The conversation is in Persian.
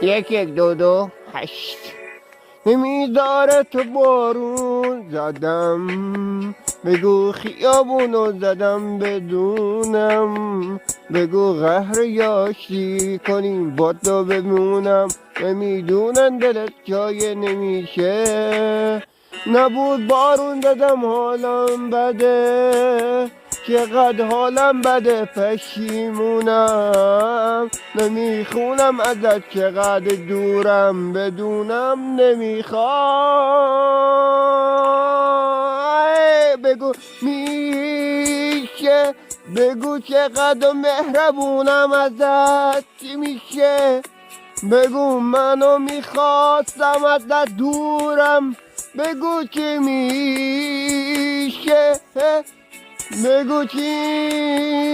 یک دو دو 8. نمیذاره تو بارون زدم، بگو خیابونو زدم بدونم، بگو قهر یاشی کنیم با تو بمونم. نمیدونن دلت جای نمیشه، نبود بارون زدم حالم بده، چقدر حالم بده پشیمونم. نمیخونم ازت چقدر دورم بدونم، نمیخوای بگو میشه، بگو چقدر مهربونم ازت چی میشه، بگو منو میخواستم ازت دورم، بگو چی میشه، بگو چی